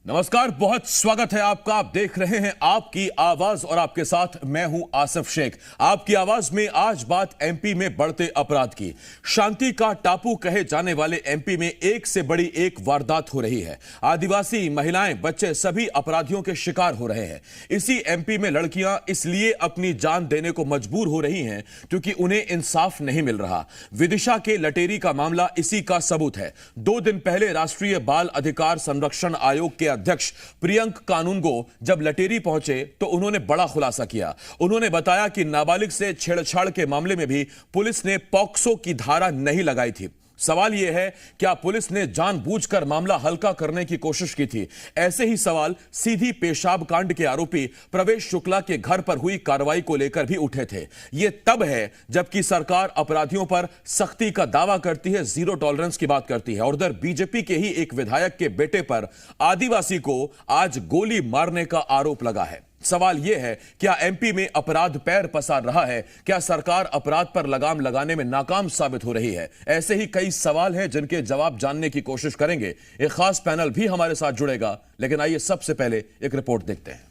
नमस्कार, बहुत स्वागत है आपका। आप देख रहे हैं आपकी आवाज और आपके साथ मैं हूं आसिफ शेख। आपकी आवाज में आज बात एमपी में बढ़ते अपराध की। शांति का टापू कहे जाने वाले एमपी में एक से बड़ी एक वारदात हो रही है। आदिवासी महिलाएं, बच्चे सभी अपराधियों के शिकार हो रहे हैं। इसी एमपी में लड़कियां इसलिए अपनी जान देने को मजबूर हो रही हैं क्योंकि उन्हें इंसाफ नहीं मिल रहा। विदिशा के लटेरी का मामला इसी का सबूत है। 2 दिन पहले राष्ट्रीय बाल अधिकार संरक्षण आयोग के अध्यक्ष प्रियंक कानूनगो जब लटेरी पहुंचे तो उन्होंने बड़ा खुलासा किया। उन्होंने बताया कि नाबालिग से छेड़छाड़ के मामले में भी पुलिस ने पॉक्सो की धारा नहीं लगाई थी। सवाल यह है, क्या पुलिस ने जानबूझकर मामला हल्का करने की कोशिश की थी? ऐसे ही सवाल सीधी पेशाब कांड के आरोपी प्रवेश शुक्ला के घर पर हुई कार्रवाई को लेकर भी उठे थे। यह तब है जबकि सरकार अपराधियों पर सख्ती का दावा करती है, जीरो टॉलरेंस की बात करती है, और उधर बीजेपी के ही एक विधायक के बेटे पर आदिवासी को आज गोली मारने का आरोप लगा है। सवाल यह है, क्या एमपी में अपराध पैर पसार रहा है? क्या सरकार अपराध पर लगाम लगाने में नाकाम साबित हो रही है? ऐसे ही कई सवाल हैं जिनके जवाब जानने की कोशिश करेंगे। एक खास पैनल भी हमारे साथ जुड़ेगा, लेकिन आइए सबसे पहले एक रिपोर्ट देखते हैं।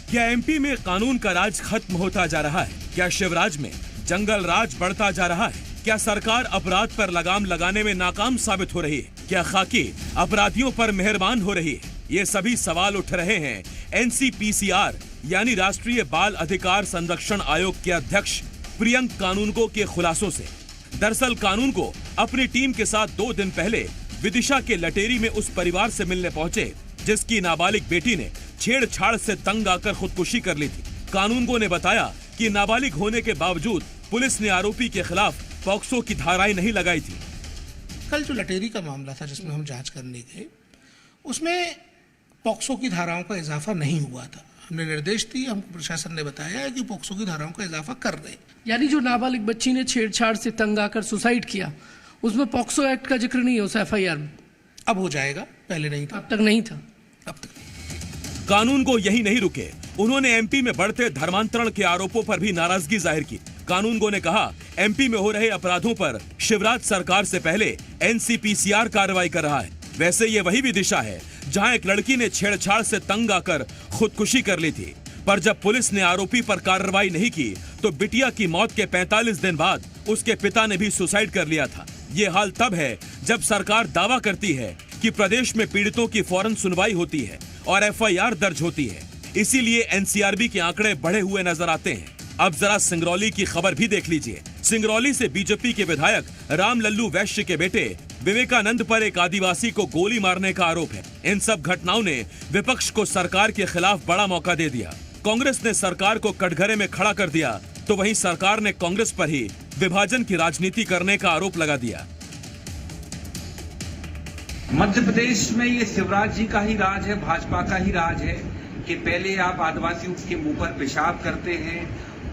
क्या एमपी में कानून का राज खत्म होता जा रहा है? क्या शिवराज में जंगल राज बढ़ता जा रहा है? क्या सरकार अपराध पर लगाम लगाने में नाकाम साबित हो रही है? क्या खाकी अपराधियों पर मेहरबान हो रही है? ये सभी सवाल उठ रहे हैं एनसीपीसीआर यानी राष्ट्रीय बाल अधिकार संरक्षण आयोग के अध्यक्ष प्रियंक कानूनगो के खुलासों से। दरअसल कानूनगो अपनी टीम के साथ 2 दिन पहले विदिशा के लटेरी में उस परिवार से मिलने पहुंचे जिसकी नाबालिग बेटी ने छेड़छाड़ से तंग आकर खुदकुशी कर ली थी। कानूनगो ने बताया कि नाबालिग होने के बावजूद पुलिस ने आरोपी के खिलाफ पॉक्सो की धाराएं नहीं लगाई थी। कल जो लटेरी का मामला था जिसमें हम जांच करने गए, उसमें पॉक्सो की धाराओं का इजाफा नहीं हुआ था। हमने निर्देश दिए, हमको प्रशासन ने बताया है कि पॉक्सो की धाराओं का इजाफा कर रहे। यानी जो नाबालिग बच्ची ने छेड़छाड़ से तंग आकर सुसाइड किया, उसमें पॉक्सो एक्ट का जिक्र नहीं है उस एफआईआर में। अब हो जाएगा, पहले नहीं था। अब तक नहीं था। अब तक कानूनगो यही नहीं रुके, उन्होंने एमपी में बढ़ते धर्मांतरण के आरोपों पर भी नाराजगी जाहिर की। कानूनगो ने कहा, एमपी में हो रहे अपराधों पर शिवराज सरकार से पहले एनसीपीसीआर कार्रवाई कर रहा है। वैसे ये वही विदिशा है जहां एक लड़की ने छेड़छाड़ से तंग आकर खुदकुशी कर ली थी, पर जब पुलिस ने आरोपी पर कार्रवाई नहीं की तो बिटिया की मौत के 45 दिन बाद उसके पिता ने भी सुसाइड कर लिया था। ये हाल तब है जब सरकार दावा करती है कि प्रदेश में पीड़ितों की फौरन सुनवाई होती है और एफआईआर दर्ज होती है। इसीलिए एनसीआरबी के आंकड़े बढ़े हुए नजर आते हैं। अब जरा सिंगरौली की खबर भी देख लीजिए। सिंगरौली से बीजेपी के विधायक रामलल्लू वैश्य के बेटे विवेकानंद पर एक आदिवासी को गोली मारने का आरोप है। इन सब घटनाओं ने विपक्ष को सरकार के खिलाफ बड़ा मौका दे दिया। कांग्रेस ने सरकार को कटघरे में खड़ा कर दिया, तो वहीं सरकार ने कांग्रेस पर ही विभाजन की राजनीति करने का आरोप लगा दिया। मध्य प्रदेश में ये शिवराज जी का ही राज है, भाजपा का ही राज है कि पहले आप आदिवासियों के मुंह पर पेशाब करते हैं,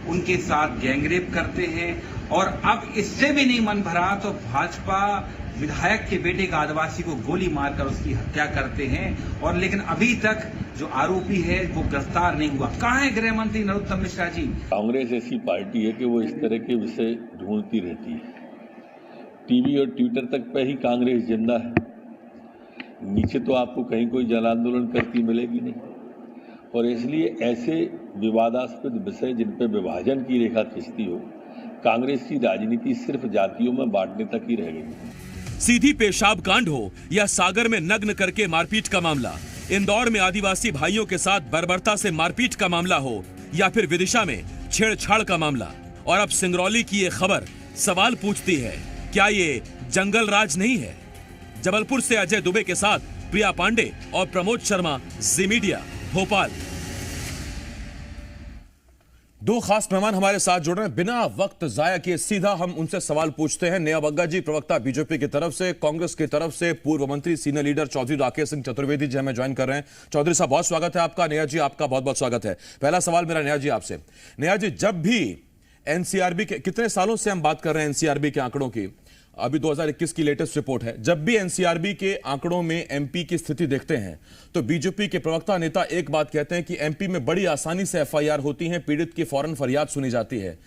उनके साथ गैंगरेप करते हैं, और अब इससे भी नहीं मन भरा तो भाजपा विधायक के बेटे का आदिवासी को गोली मारकर उसकी हत्या करते हैं। और लेकिन अभी तक जो आरोपी है वो गिरफ्तार नहीं हुआ। कहां है गृह मंत्री नरोत्तम मिश्रा जी? कांग्रेस ऐसी पार्टी है कि वो इस तरह के विषय ढूंढती रहती है। टीवी और ट्विटर तक पे ही कांग्रेस जिंदा है, नीचे तो आपको कहीं कोई जन आंदोलन करती मिलेगी नहीं। और इसलिए ऐसे विवादास्पद विषय जिन पे विभाजन की रेखा खींचती हो, कांग्रेस की राजनीति सिर्फ जातियों में बांटने तक ही रह गई। सीधी पेशाब कांड हो या सागर में नग्न करके मारपीट का मामला, इंदौर में आदिवासी भाइयों के साथ बर्बरता से मारपीट का मामला हो, या फिर विदिशा में छेड़छाड़ का मामला, और अब सिंगरौली की ये खबर सवाल पूछती है, क्या ये जंगल राज नहीं है? जबलपुर से अजय दुबे के साथ प्रिया पांडे और प्रमोद शर्मा, जी मीडिया, भोपाल। 2 खास मेहमान हमारे साथ जुड़ रहे हैं। बिना वक्त जाया किए सीधा हम उनसे सवाल पूछते हैं। नेहा बग्गा जी, प्रवक्ता बीजेपी की तरफ से, कांग्रेस की तरफ से पूर्व मंत्री सीनियर लीडर चौधरी राकेश सिंह चतुर्वेदी जी हमें ज्वाइन कर रहे हैं। चौधरी साहब, बहुत स्वागत है आपका। नेहा जी, आपका बहुत बहुत स्वागत है। पहला सवाल मेरा नेहा जी आपसे। नेहा जी, जब भी एनसीआरबी के, कितने सालों से हम बात कर रहे हैं एनसीआरबी के आंकड़ों की, अभी 2021 की लेटेस्ट रिपोर्ट है, जब भी एनसीआरबी के आंकड़ों में एमपी की स्थिति देखते हैं तो बीजेपी के प्रवक्ता नेता एक बात कहते हैं कि एमपी में बड़ी आसानी से एफआईआर होती है, पीड़ित की फौरन फरियाद सुनी जाती है।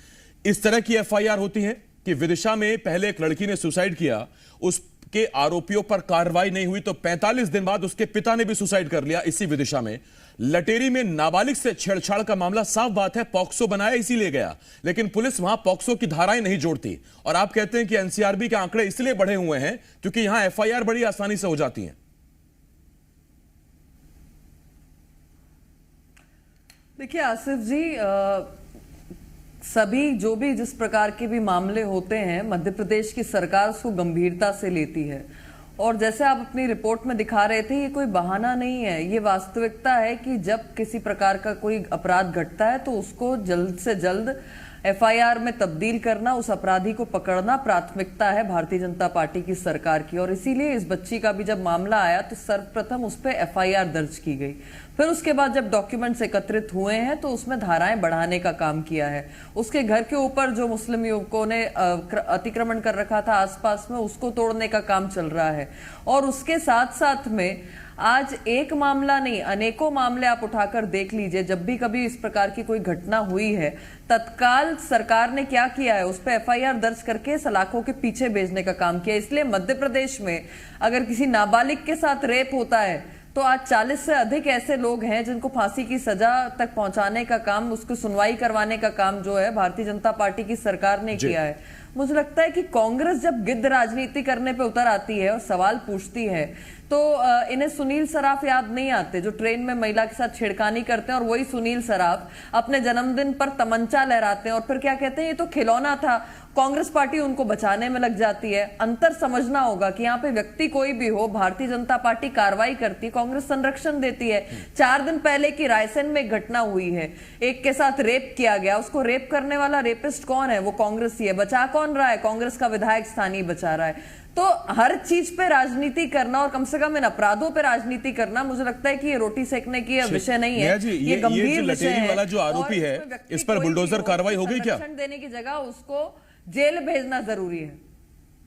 इस तरह की एफआईआर होती है कि विदिशा में पहले एक लड़की ने सुसाइड किया, उसके आरोपियों पर कार्रवाई नहीं हुई तो 45 दिन बाद उसके पिता ने भी सुसाइड कर लिया इसी विदिशा में। लटेरी में नाबालिग से छेड़छाड़ का मामला, साफ बात है पॉक्सो बनाया इसीलिए गया, लेकिन पुलिस वहां पॉक्सो की धाराएं नहीं जोड़ती। और आप कहते हैं कि एनसीआरबी के आंकड़े इसलिए बढ़े हुए हैं क्योंकि यहां एफआईआर बड़ी आसानी से हो जाती है। देखिए आसिफ जी, सभी जो भी जिस प्रकार के भी मामले होते हैं, मध्य प्रदेश की सरकार उसको गंभीरता से लेती है। और जैसे आप अपनी रिपोर्ट में दिखा रहे थे, ये कोई बहाना नहीं है, ये वास्तविकता है कि जब किसी प्रकार का कोई अपराध घटता है तो उसको जल्द से जल्द एफआईआर में तब्दील करना, उस अपराधी को पकड़ना प्राथमिकता है भारतीय जनता पार्टी की सरकार की। और इसीलिए इस बच्ची का भी जब मामला आया तो सर्वप्रथम उस पर एफआईआर दर्ज की गई। फिर उसके बाद जब डॉक्यूमेंट्स एकत्रित हुए हैं तो उसमें धाराएं बढ़ाने का काम किया है। उसके घर के ऊपर जो मुस्लिम युवकों ने अतिक्रमण कर रखा था आसपास में, उसको तोड़ने का काम चल रहा है। और उसके साथ साथ में आज एक मामला नहीं, अनेकों मामले आप उठाकर देख लीजिए। जब भी कभी इस प्रकार की कोई घटना हुई है, तत्काल सरकार ने क्या किया है, उस पर एफआईआर दर्ज करके सलाखों के पीछे भेजने का काम किया। इसलिए मध्य प्रदेश में अगर किसी नाबालिग के साथ रेप होता है तो आज 40 से अधिक ऐसे लोग हैं जिनको फांसी की सजा तक पहुंचाने का काम, उसको सुनवाई करवाने का काम जो है भारतीय जनता पार्टी की सरकार ने किया है। मुझे लगता है कि कांग्रेस जब गिद्ध राजनीति करने पे उतर आती है और सवाल पूछती है तो इन्हें सुनील सराफ याद नहीं आते जो ट्रेन में महिला के साथ छेड़खानी करते हैं, और वही सुनील सराफ अपने जन्मदिन पर तमंचा लहराते हैं और फिर क्या कहते हैं, ये तो खिलौना था। कांग्रेस पार्टी उनको बचाने में लग जाती है। अंतर समझना होगा कि यहाँ पे व्यक्ति कोई भी हो, भारतीय जनता पार्टी कार्रवाई करती है, कांग्रेस संरक्षण देती है। 4 दिन पहले की रायसेन में घटना हुई है, एक के साथ रेप किया गया, उसको रेप करने वाला रेपिस्ट कौन है, वो कांग्रेसी है। बचा कौन रहा है, कांग्रेस का विधायक स्थानीय बचा रहा है। तो हर चीज पे राजनीति करना और कम से कम इन अपराधों पे राजनीति करना, मुझे लगता है कि ये रोटी सेकने की विषय नहीं है, ये गंभीर विषय है। वाला जो आरोपी है, इस पर बुलडोजर कार्रवाई हो गई क्या? देने की जगह उसको जेल भेजना जरूरी है।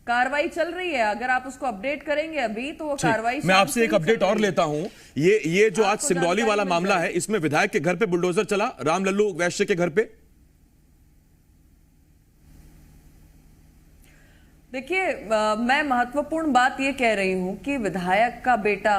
कार्रवाई चल रही है, अगर आप उसको अपडेट करेंगे अभी तो वो कार्रवाई। मैं आपसे एक अपडेट और लेता हूं। ये जो आज सिंगरौली वाला मामला है, इसमें विधायक के घर पे बुलडोजर चला, रामलल्लू वैश्य के घर पे। देखिए, मैं महत्वपूर्ण बात ये कह रही हूं कि विधायक का बेटा,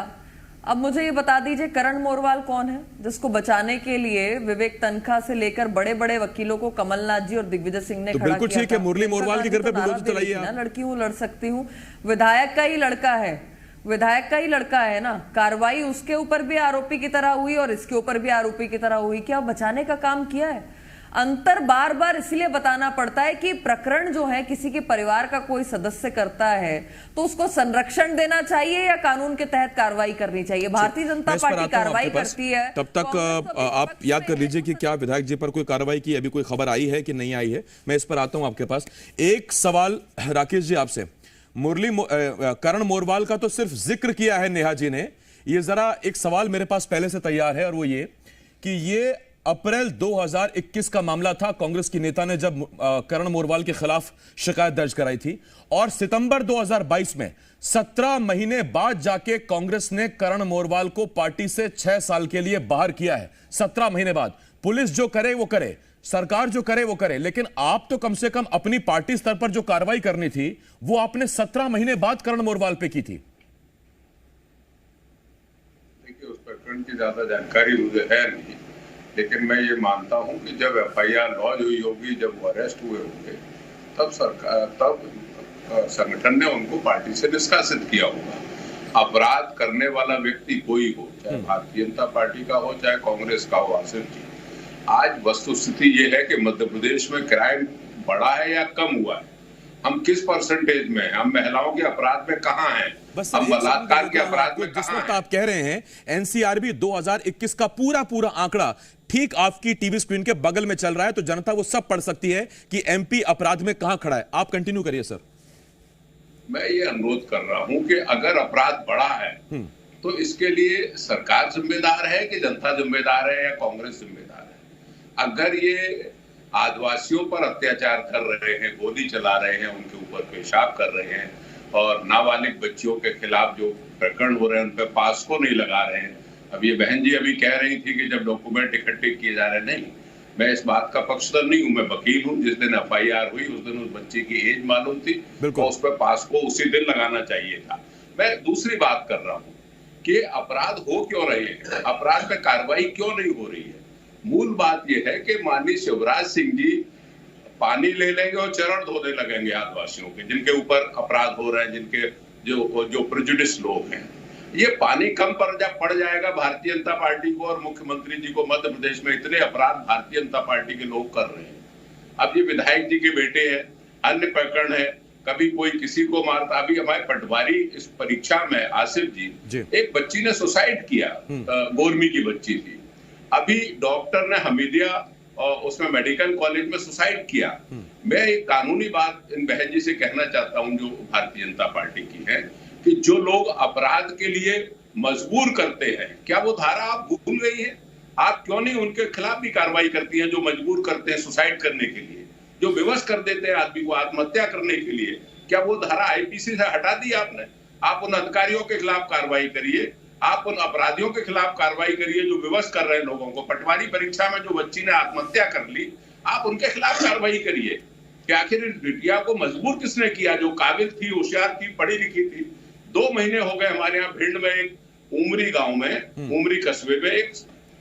अब मुझे ये बता दीजिए करण मोरवाल कौन है जिसको बचाने के लिए विवेक तनखा से लेकर बड़े बड़े वकीलों को कमलनाथ जी और दिग्विजय सिंह ने खड़ा किया था। मुरली मोरवाल के घर पे बुलडोजर चलाइए आप। लड़की हूं, लड़ सकती हूं, विधायक का ही लड़का है, विधायक का ही लड़का है ना। कार्रवाई उसके ऊपर भी आरोपी की तरह हुई और इसके ऊपर भी आरोपी की तरह हुई। क्या बचाने का काम किया है? अंतर बार बार इसलिए बताना पड़ता है कि प्रकरण जो है किसी के परिवार का कोई सदस्य करता है तो उसको संरक्षण देना चाहिए या कानून के तहत कार्रवाई करनी चाहिए। भारतीय जनता पार्टी कार्रवाई करती है। तब तक आप याद कर लीजिए कि क्या विधायक जी पर कोई कार्रवाई की, अभी कोई खबर आई है कि नहीं आई है। मैं इस पर आता हूं आपके पास। एक सवाल राकेश जी आपसे, करण मोरवाल का तो सिर्फ जिक्र किया है नेहा जी ने, ये जरा एक सवाल मेरे पास पहले से तैयार है और वो ये कि ये अप्रैल 2021 का मामला था। कांग्रेस की नेता ने जब करण मोरवाल के खिलाफ शिकायत दर्ज कराई थी और सितंबर 2022 में 17 महीने बाद जाके कांग्रेस ने करण मोरवाल को पार्टी से 6 साल के लिए बाहर किया है। 17 महीने बाद पुलिस जो करे वो करे, सरकार जो करे वो करे, लेकिन आप तो कम से कम अपनी पार्टी स्तर पर जो कार्रवाई करनी थी वो आपने 17 महीने बाद करण मोरवाल पे की थी। देखिए, उस प्रकरण की ज्यादा जानकारी मुझे है नहीं, लेकिन मैं ये मानता हूं कि जब एफआईआर लॉन्च हुई होगी, जब वो अरेस्ट हुए होंगे, तब संगठन ने उनको पार्टी से निष्कासित किया होगा। अपराध करने वाला व्यक्ति कोई हो, चाहे भारतीय जनता पार्टी का हो चाहे कांग्रेस का हो, आसिफ जी, आज वस्तुस्थिति ये है कि मध्य प्रदेश में क्राइम बढ़ा है या कम हुआ है? हम किस परसेंटेज में हैं? हम महिलाओं के अपराध में कहां हैं? हम बलात्कार के अपराध में जिस वक्त आप कह रहे हैं एनसीआरबी 2021 का पूरा आंकड़ा ठीक आपकी टीवी स्क्रीन के बगल में चल रहा है, तो जनता वो सब पढ़ सकती है कि एमपी अपराध में कहां खड़ा है। आप कंटिन्यू करिए सर। मैं ये अनुरोध कर रहा हूं कि अगर अपराध बढ़ा है तो इसके लिए सरकार जिम्मेदार है कि जनता जिम्मेदार है या कांग्रेस जिम्मेदार है? अगर ये आदिवासियों पर अत्याचार कर रहे हैं, गोली चला रहे हैं, उनके ऊपर पेशाब कर रहे हैं और नाबालिग बच्चियों के खिलाफ जो प्रकरण हो रहे हैं उन पर पास को नहीं लगा रहे हैं। अब ये बहन जी अभी कह रही थी कि जब डॉक्यूमेंट इकट्ठे किए जा रहे हैं, नहीं, मैं इस बात का पक्षधर नहीं हूं, मैं वकील हूं। जिस दिन FIR हुई उस दिन उस बच्चे की एज मालूम थी और उस पर पास को उसी दिन लगाना चाहिए था। मैं दूसरी बात कर रहा हूं कि अपराध हो क्यों रहे हैं, अपराध पे कार्रवाई क्यों नहीं हो रही है। मूल बात यह है कि माननीय शिवराज सिंह जी पानी ले लेंगे और चरण धोने लगेंगे आदिवासियों के, जिनके ऊपर अपराध हो रहे हैं, जिनके जो प्रेजुडिस लोग हैं। ये पानी कम पड़ जाएगा भारतीय जनता पार्टी को और मुख्यमंत्री जी को। मध्य प्रदेश में इतने अपराध भारतीय जनता पार्टी के लोग कर रहे हैं। अब ये विधायक जी के बेटे हैं, अन्य प्रकरण है, कभी कोई किसी को मारता। अभी हमारे पटवारी इस परीक्षा में आसिफ जी एक बच्ची ने सुसाइड किया, गोरमी की बच्ची थी। अभी डॉक्टर ने हमीदिया उसमें मेडिकल कॉलेज में सुसाइड किया। मैं एक कानूनी बात इन बहन जी से कहना चाहता हूं जो भारतीय जनता पार्टी की है कि जो लोग अपराध के लिए मजबूर करते हैं, क्या वो धारा आप भूल गई है? आप क्यों नहीं उनके खिलाफ भी कार्रवाई करती हैं जो मजबूर करते हैं सुसाइड करने के लिए, जो विवश कर देते हैं आदमी को आत्महत्या करने के लिए? क्या वो धारा IPC से हटा दी आपने? आप उन अधिकारियों के खिलाफ कार्रवाई करिए, आप उन अपराधियों के खिलाफ कार्रवाई करिए जो विवश कर रहे हैं लोगों को। पटवारी परीक्षा में जो बच्ची ने आत्महत्या कर ली, आप उनके खिलाफ कार्रवाई करिए कि आखिर इस बिटिया को मजबूर किसने किया, जो काबिल थी, होशियार थी, पढ़ी लिखी थी। 2 महीने हो गए हमारे यहाँ भिंड में एक उमरी गांव में, उमरी कस्बे में एक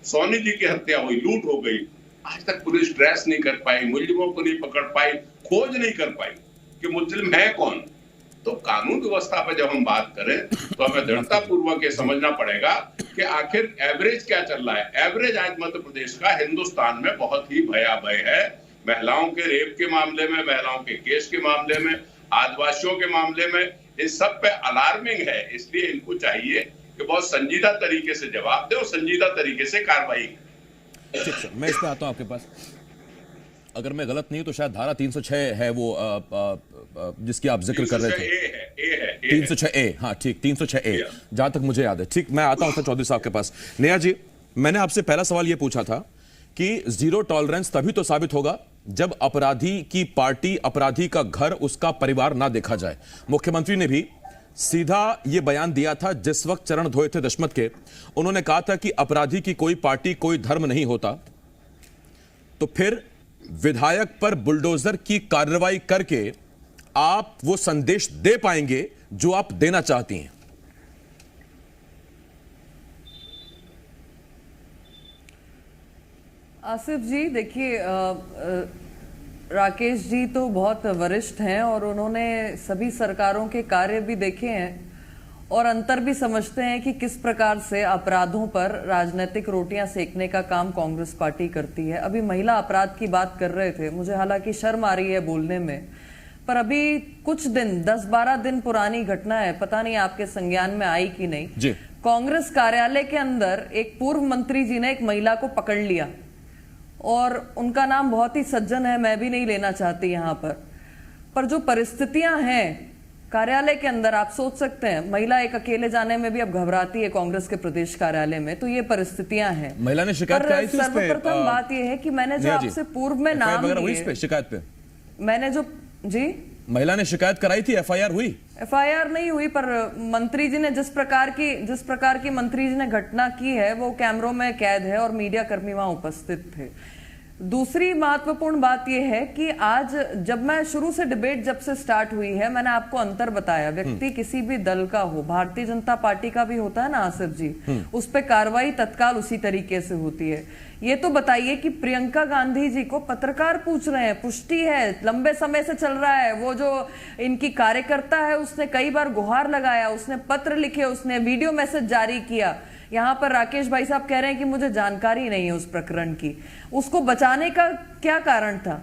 सोनी जी की हत्या हुई, लूट हो गई। आज तक पुलिस ट्रेस नहीं कर पाई, मुलजिमों को नहीं पकड़ पाई, खोज नहीं कर पाई कि मुलजिम है कौन। तो कानून व्यवस्था पर जब हम बात करें तो हमें दृढ़ता पूर्वक ये समझना पड़ेगा कि आखिर एवरेज क्या चल रहा है। एवरेज आज मध्य प्रदेश का हिंदुस्तान में बहुत ही भयावह है। महिलाओं के रेप के मामले में, महिलाओं के केस के मामले में, आदिवासियों के मामले में, इस सब पे अलार्मिंग है। इसलिए इनको चाहिए कि बहुत संजीदा तरीके से जवाब दे और संजीदा तरीके से कार्रवाई। ठीक सर, मैं इस पे आता हूं आपके पास। अगर मैं गलत नहीं हूं तो शायद धारा 306 है वो जिसकी आप जिक्र कर रहे थे। 306A, हाँ ठीक, 306A जहां तक मुझे याद है। ठीक, मैं आता हूं सर चौधरी साहब के पास। नेहा जी, मैंने आपसे पहला सवाल यह पूछा था कि जीरो टॉलरेंस तभी तो साबित होगा जब अपराधी की पार्टी, अपराधी का घर, उसका परिवार ना देखा जाए। मुख्यमंत्री ने भी सीधा यह बयान दिया था जिस वक्त चरण धोए थे दशमत के। उन्होंने कहा था कि अपराधी की कोई पार्टी, कोई धर्म नहीं होता। तो फिर विधायक पर बुलडोजर की कार्रवाई करके आप वो संदेश दे पाएंगे जो आप देना चाहती हैं? आसिफ जी, देखिए, राकेश जी तो बहुत वरिष्ठ हैं और उन्होंने सभी सरकारों के कार्य भी देखे हैं और अंतर भी समझते हैं कि किस प्रकार से अपराधों पर राजनीतिक रोटियां सेकने का काम कांग्रेस पार्टी करती है। अभी महिला अपराध की बात कर रहे थे, मुझे हालांकि शर्म आ रही है बोलने में, पर अभी कुछ दिन, 10-12 दिन पुरानी घटना है, पता नहीं आपके संज्ञान में आई कि नहीं जी। कांग्रेस कार्यालय के अंदर एक पूर्व मंत्री जी ने एक महिला को पकड़ लिया और उनका नाम बहुत ही सज्जन है, मैं भी नहीं लेना चाहती यहाँ पर जो परिस्थितियां हैं कार्यालय के अंदर, आप सोच सकते हैं महिला एक अकेले जाने में भी अब घबराती है कांग्रेस के प्रदेश कार्यालय में। तो ये परिस्थितियां हैं। महिला ने शिकायत कराई थी उस पे। सर्वप्रथम बात यह है कि मैंने जो आपसे पूर्व में नाम लिए, शिकायत पे मैंने जो, जी, महिला ने शिकायत कराई थी, FIR हुई? FIR नहीं हुई, पर मंत्री जी ने जिस प्रकार की मंत्री जी ने घटना की है वो कैमरों में कैद है और मीडिया कर्मी वहां उपस्थित थे। दूसरी महत्वपूर्ण बात यह है कि आज जब मैं शुरू से डिबेट जब से स्टार्ट हुई है, मैंने आपको अंतर बताया। व्यक्ति किसी भी दल का हो, भारतीय जनता पार्टी का भी होता है ना आसिफ जी, उस पर कार्रवाई तत्काल उसी तरीके से होती है। ये तो बताइए कि प्रियंका गांधी जी को पत्रकार पूछ रहे हैं, पुष्टि है, लंबे समय से चल रहा है, वो जो इनकी कार्यकर्ता है उसने कई बार गुहार लगाया, उसने पत्र लिखे, उसने वीडियो मैसेज जारी किया। यहाँ पर राकेश भाई साहब कह रहे हैं कि मुझे जानकारी नहीं है उस प्रकरण की। उसको बचाने का क्या कारण था?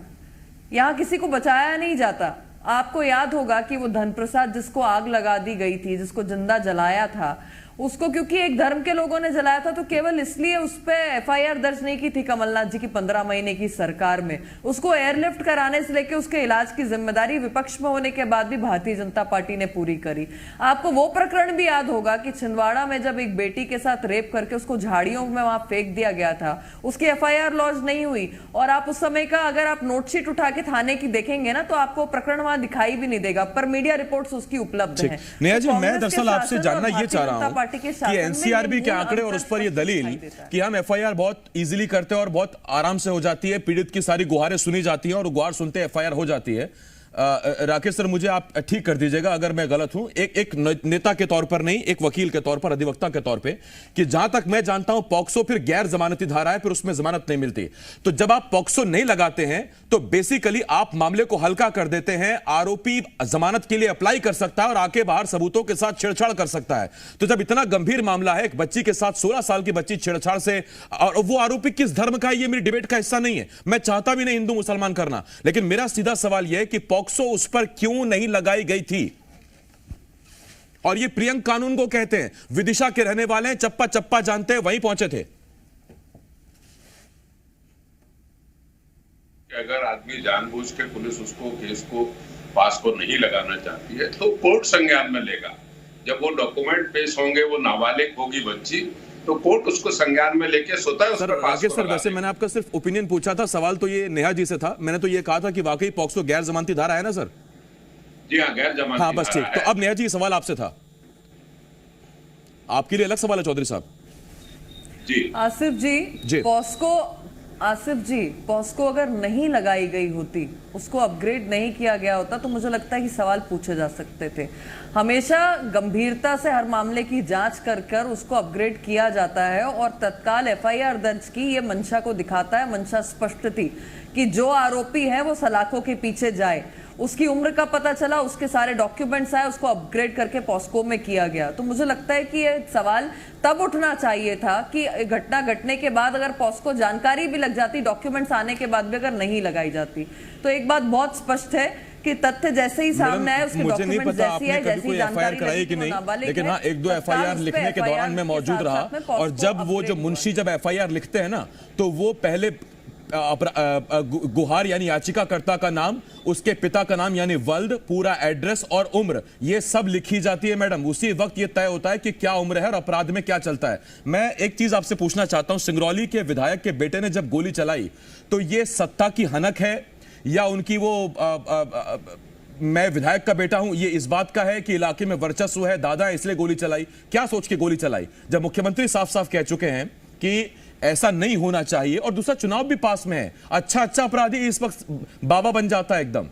यहाँ किसी को बचाया नहीं जाता। आपको याद होगा कि वो धन प्रसाद जिसको आग लगा दी गई थी, जिसको जिंदा जलाया था, उसको क्योंकि एक धर्म के लोगों ने जलाया था तो केवल इसलिए उस पर FIR दर्ज नहीं की थी कमलनाथ जी की 15 महीने की सरकार में। उसको एयरलिफ्ट कराने से लेकर उसके इलाज की जिम्मेदारी विपक्ष में होने के बाद भी भारतीय जनता पार्टी ने पूरी करी। आपको वो प्रकरण भी याद होगा कि छिंदवाड़ा में जब एक बेटी के साथ रेप करके उसको झाड़ियों में वहां फेंक दिया गया था, उसकी FIR लॉन्च नहीं हुई। और आप उस समय का अगर आप नोटशीट उठा के थाने की देखेंगे ना तो आपको प्रकरण वहां दिखाई भी नहीं देगा, पर मीडिया रिपोर्ट्स उसकी उपलब्ध है। नेहा जी, मैं दरअसल आपसे जानना ये चाह रहा हूं पार्टी के शासन कि में एनसीआरबी ये के मूल आंकड़े और अंतर उस पर ये स्पष्ट दलील दिखाई देता है। कि हम एफआईआर बहुत इजीली करते हैं और बहुत आराम से हो जाती है, पीड़ित की सारी गुहारें सुनी जाती हैं और गुहार सुनते एफआईआर हो जाती है। राकेश सर, मुझे आप ठीक कर दीजिएगा अगर मैं गलत हूं, एक नेता के तौर पर नहीं, एक वकील के तौर पर, अधिवक्ता के तौर पे, कि जहां तक मैं जानता हूं पॉक्सो फिर गैर जमानती धारा है, फिर उसमें जमानत नहीं मिलती। तो जब आप पॉक्सो नहीं लगाते हैं तो बेसिकली आप मामले को हल्का कर देते हैं। आरोपी जमानत के लिए अप्लाई कर सकता है और आके बाहर सबूतों के साथ छेड़छाड़ कर सकता है। तो जब इतना गंभीर मामला है, एक बच्ची के साथ 16 साल की बच्ची छेड़छाड़ से, और वो आरोपी किस धर्म का है ये मेरी डिबेट का हिस्सा नहीं है, मैं चाहता भी नहीं हिंदू मुसलमान करना, लेकिन मेरा सीधा सवाल यह है कि पॉक्सो उस पर क्यों नहीं लगाई गई थी? और ये प्रियंक कानून को कहते हैं, विदिशा के रहने वाले हैं, चप्पा चप्पा जानते हैं, वहीं पहुंचे थे। अगर आदमी जानबूझ के पुलिस उसको केस को पास को नहीं लगाना चाहती है तो कोर्ट संज्ञान में लेगा। जब वो डॉक्यूमेंट पेश होंगे, वो नाबालिग होगी बच्ची, तो कोर्ट उसको संज्ञान में लेके स्वतः उस पर पास राकेश सर, वैसे मैंने आपका सिर्फ ओपिनियन पूछा था, सवाल तो ये नेहा जी से था। मैंने तो ये कहा था कि वाकई पॉक्सो गैर जमानती धारा है ना सर? जी हाँ, गैर जमानती। हाँ बस ठीक। तो अब नेहा जी सवाल आपसे था, आपके लिए अलग सवाल है चौधरी साहब जी। आसिफ जी, पॉस्को अगर नहीं लगाई गई होती, उसको अपग्रेड नहीं किया गया होता, तो मुझे लगता है कि सवाल पूछे जा सकते थे। हमेशा गंभीरता से हर मामले की जांच कर उसको अपग्रेड किया जाता है और तत्काल एफआईआर दर्ज की। ये मंशा को दिखाता है, मंशा स्पष्ट थी कि जो आरोपी है वो सलाखों के पीछे जाए। उसकी उम्र का पता चला, उसके सारे डॉक्यूमेंट्स आए, उसको अपग्रेड करके पॉस्को में किया गया। तो मुझे लगता है कि ये सवाल तब उठना चाहिए था कि घटना घटने के बाद अगर पॉस्को जानकारी भी लग जाती, डॉक्यूमेंट्स आने के बाद भी अगर नहीं लगाई जाती। तो एक बात बहुत स्पष्ट है कि तथ्य जैसे ही सामने आए, उसके मुझे नहीं डॉक्यूमेंट्स पता जैसी है, आपने कभी कोई एफआईआर कराई कि नहीं, लेकिन हाँ एक दो एफआईआर लिखने के दौरान मैं मौजूद रहा, और जब वो जो मुंशी जब एफआईआर लिखते हैं ना, तो वो पहले गुहार यानी याचिकाकर्ता का नाम, उसके पिता का नाम यानी वल्द, पूरा एड्रेस और उम्र, ये सब लिखी जाती है मैडम। उसी वक्त ये तय होता है कि क्या उम्र है और अपराध में क्या चलता है। मैं एक चीज आपसे पूछना चाहता हूं, सिंगरौली के विधायक के बेटे ने जब गोली चलाई, तो ये सत्ता की हनक है या उनकी वो मैं विधायक का बेटा हूं, ये इस बात का है कि इलाके में वर्चस्व है, दादा है इसलिए गोली चलाई? क्या सोच के गोली चलाई, जब मुख्यमंत्री साफ साफ कह चुके हैं कि ऐसा नहीं होना चाहिए? और दूसरा, चुनाव भी पास में है, अच्छा अपराधी इस वक्त बाबा बन जाता है एकदम।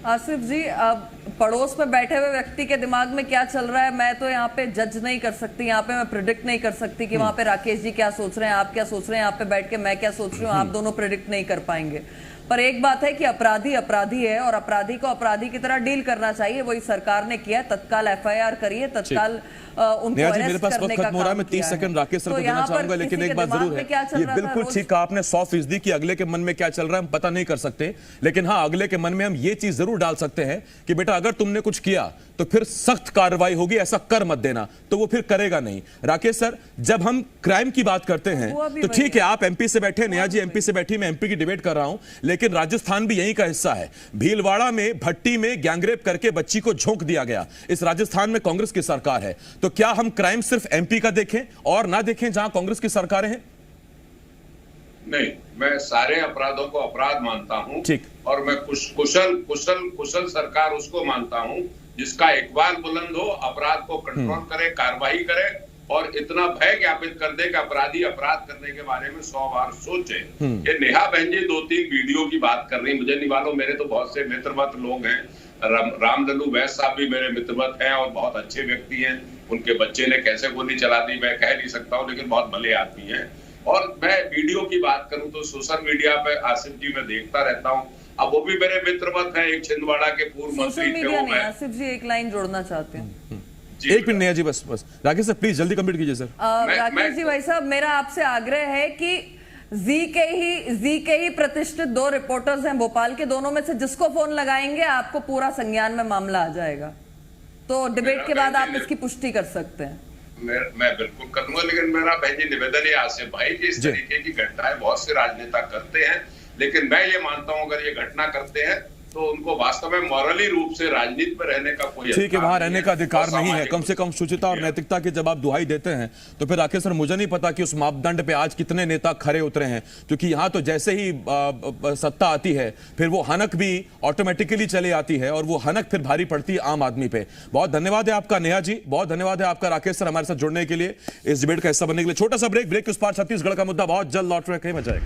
आसिफ जी, अब पड़ोस में बैठे हुए व्यक्ति के दिमाग में क्या चल रहा है, मैं तो यहाँ पे जज नहीं कर सकती, यहाँ पे मैं प्रिडिक्ट नहीं कर सकती कि वहां पे राकेश जी क्या सोच रहे हैं, आप क्या सोच रहे हैं, यहाँ पे बैठ के मैं क्या सोच रही हूँ, आप दोनों प्रिडिक्ट नहीं कर पाएंगे। पर एक बात है कि अपराधी अपराधी है और अपराधी को अपराधी की तरह डील करना चाहिए। वही सरकार ने किया, तत्काल एफआईआर करिए, तत्काल उनको अरेस्ट मेरे पास करने वक्त का खत्म हो रहा है, मैं काम 30 किया सेकंड है। राकेश सर तो को देना यहाँ पर चाहूंगा, लेकिन किसी एक के बात दिमाग जरूर में है, क्या चल ये रहा था बिल्कुल रोज? ठीक कहा आपने 100% कि अगले के मन में क्या चल रहा है हम पता नहीं कर सकते, लेकिन हाँ अगले के मन में हम ये चीज जरूर डाल सकते हैं कि बेटा अगर तुमने कुछ किया तो फिर सख्त कार्रवाई होगी, ऐसा कर मत देना, तो वो फिर करेगा नहीं। राकेश सर, जब हम क्राइम की बात करते हैं तो ठीक है, आप एमपी से बैठे, नेहा जी एमपी से बैठी, मैं एमपी की डिबेट कर रहा हूं, लेकिन राजस्थान भी यही का हिस्सा है। भीलवाड़ा में भट्टी में गैंगरेप करके बच्ची को झोंक दिया गया। इस राजस्थान में कांग्रेस की सरकार है, तो क्या हम क्राइम सिर्फ एमपी का देखें और ना देखें जहां कांग्रेस की सरकारें हैं? नहीं, मैं सारे अपराधों को अपराध मानता हूं, ठीक, और मैं कुशल सरकार उसको मानता हूं जिसका इकबाल बुलंद हो, अपराध को कंट्रोल करे, कार्रवाई करे और इतना भय ज्ञापित कर दे कि अपराधी अपराध करने के बारे में 100 बार सोचे। ये नेहा बहन जी 2-3 वीडियो की बात कर रही, मुझे नहीं मालूम, मेरे तो बहुत से मित्रवत लोग हैं, रामदलू वैश्य साहब भी मेरे मित्रवत हैं और बहुत अच्छे व्यक्ति हैं। उनके बच्चे ने कैसे गोली चला दी मैं कह नहीं सकता हूँ, लेकिन बहुत भले आदमी हैं। और मैं वीडियो की बात करूं तो सोशल मीडिया पे आसिफ जी मैं देखता रहता हूं, अब वो भी मेरे मित्रवत हैं, एक छिंदवाड़ा के पूर्व मंत्री थे वो। मैं आसिफ जी एक लाइन जोड़ना चाहते हैं, एक मिनट नेहा जी, बस राकेश सर प्लीज जल्दी कंप्लीट कीजिए सर। राकेश जी भाई साहब, मेरा आपसे आग्रह है कि जी के ही प्रतिष्ठित 2 रिपोर्टर्स हैं भोपाल के, दोनों में से जिसको फोन लगाएंगे आपको पूरा संज्ञान में मामला आ जाएगा, तो डिबेट के बाद आप इसकी पुष्टि कर सकते हैं। मैं बिल्कुल करूंगा, लेकिन मेरा बहन जी निवेदन है आसिफ भाई कि इस तरीके की घटनाएं बहुत से राजनेता करते हैं, लेकिन मैं ये मानता हूं अगर ये घटना करते हैं तो उनको वास्तव में मॉरली रूप से राजनीति में रहने का कोई ठीक है, वहां रहने का अधिकार और नहीं है। सामाजिक कम से कम शुचिता और नैतिकता की जब आप दुहाई देते हैं तो फिर आखिर सर मुझे नहीं पता कि उस मापदंड पे आज कितने नेता खरे उतरे हैं, क्योंकि यहां तो जैसे ही सत्ता आती है फिर वो हनक भी ऑटोमेटिकली चली आती है और वो हनक फिर भारी पड़ती है आम आदमी पे। बहुत धन्यवाद है आपका नेहा जी, बहुत धन्यवाद है आपका राकेश सर हमारे साथ जुड़ने के लिए, इस डिबेट का हिस्सा बनने के लिए। छोटा सा ब्रेक, ब्रेक के उस पार छत्तीसगढ़ का मुद्दा बहुत जल्द लौट रहे, कहीं मत जाएगा।